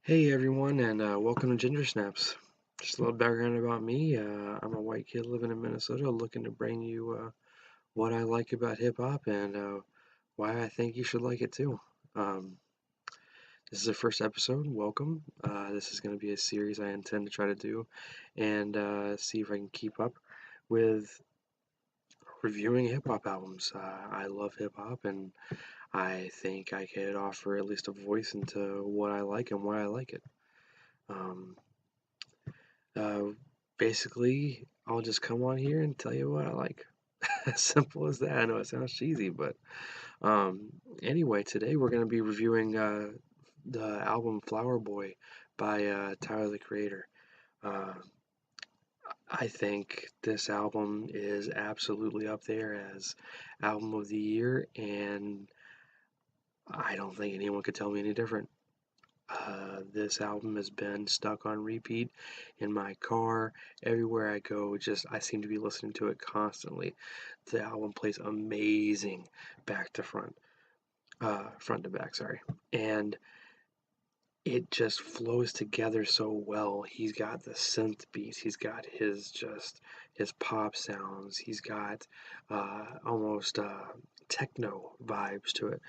Hey everyone, and welcome to Ginger Snaps. Just a little background about me. I'm a white kid living in Minnesota, looking to bring you what I like about hip hop and why I think you should like it too. Um, this is the first episode. Welcome. This is going to be a series I intend to try to do and see if I can keep up with reviewing hip hop albums. I love hip hop, and I think I could offer at least a voice into what I like and why I like it. Um, Uh, Basically, I'll just come on here and tell you what I like. As simple as that. I know it sounds cheesy, but um, anyway, today we're going to be reviewing the album Flower Boy by Tyler the Creator. Uh, I think this album is absolutely up there as album of the year, and I don't think anyone could tell me any different. This album has been stuck on repeat in my car, everywhere I go. Just I seem to be listening to it constantly. The album plays amazing, back to front, front to back. Sorry, and it just flows together so well. He's got the synth beats. He's got his pop sounds. He's got almost techno vibes to it.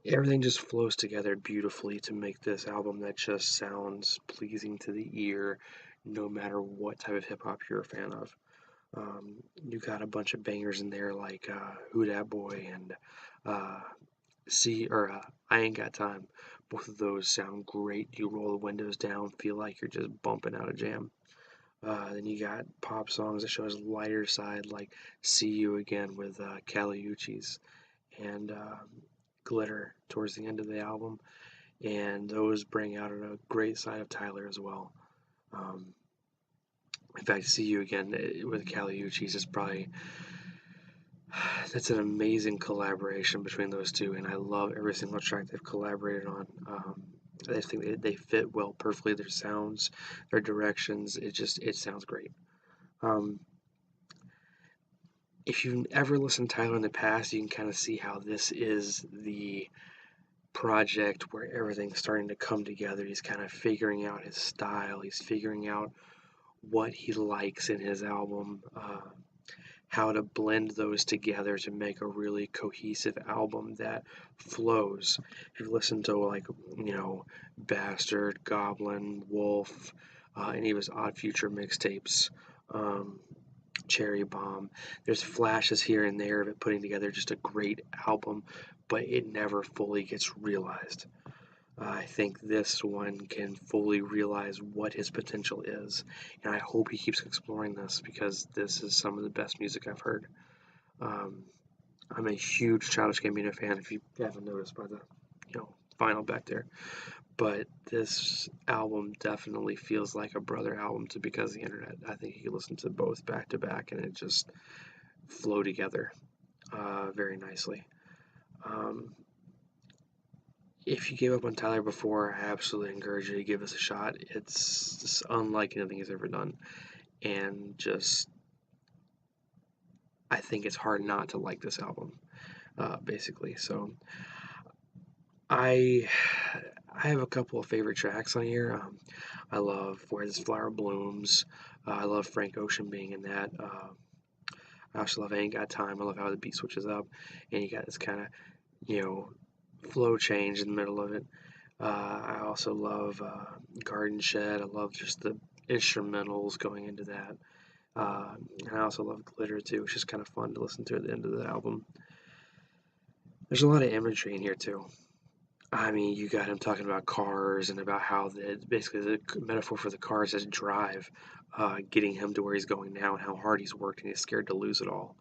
Everything just flows together beautifully to make this album that just sounds pleasing to the ear, no matter what type of hip hop you're a fan of. You got a bunch of bangers in there like "Who Dat Boy" and uh, "I Ain't Got Time." Both of those sound great. You roll the windows down, feel like you're just bumping out a jam. Then you got pop songs that show his lighter side, like "See You Again" with Kali Uchis and Glitter towards the end of the album, and those bring out a great side of Tyler as well. Um, in fact, "See You Again" with Kali Uchis is probably that's an amazing collaboration between those two, and I love every single track they've collaborated on. I just think they fit well perfectly. Their sounds, their directions, it sounds great. Um, if you've ever listened to Tyler in the past, you can kind of see how this is the project where everything's starting to come together. He's kind of figuring out his style. He's figuring out what he likes in his album, how to blend those together to make a really cohesive album that flows. If you listen to Bastard, Goblin, Wolf, any of his Odd Future mixtapes, um, Cherry Bomb. There's flashes here and there of it putting together just a great album, but it never fully gets realized. I think this one can fully realize what his potential is, and I hope he keeps exploring this because this is some of the best music I've heard. Um, I'm a huge Childish Gambino fan, if you haven't noticed by the vinyl back there. But this album definitely feels like a brother album to Because of the Internet. I think you can listen to both back to back and it just flow together very nicely. Um, if you gave up on Tyler before, I absolutely encourage you to give this a shot. It's just unlike anything he's ever done, and just I think it's hard not to like this album, basically. So I I have a couple of favorite tracks on here. I love Where This Flower Blooms. I love Frank Ocean being in that. I also love Ain't Got Time. I love how the beat switches up, and you got this kind of you know flow change in the middle of it. I also love Garden Shed. I love just the instrumentals going into that. And I also love Glitter too. It's just kind of fun to listen to at the end of the album. There's a lot of imagery in here too. I mean, you got him talking about cars and about how basically the metaphor for the car is his drive, getting him to where he's going now and how hard he's worked and he's scared to lose it all.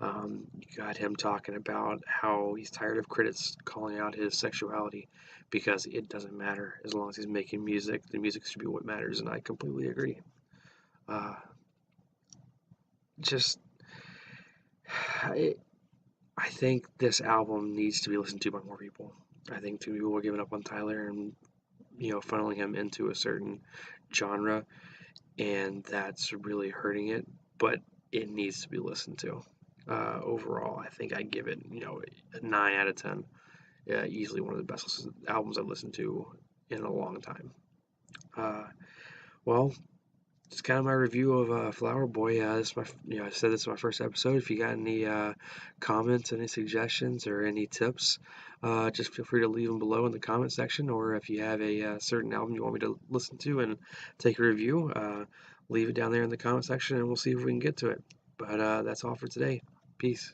You got him talking about how he's tired of critics calling out his sexuality because it doesn't matter as long as he's making music. The music should be what matters, and I completely agree. Uh, just, I, I think this album needs to be listened to by more people. I think too many people are giving up on Tyler and funneling him into a certain genre, and that's really hurting it. But it needs to be listened to. Overall, I think I give it a 9 out of 10. Yeah, easily one of the best albums I've listened to in a long time. Uh, well, it's kind of my review of Flower Boy. This is I said this is my first episode. If you got any comments, any suggestions, or any tips, just feel free to leave them below in the comment section. Or if you have a certain album you want me to listen to and take a review, leave it down there in the comment section, and we'll see if we can get to it. But that's all for today. Peace.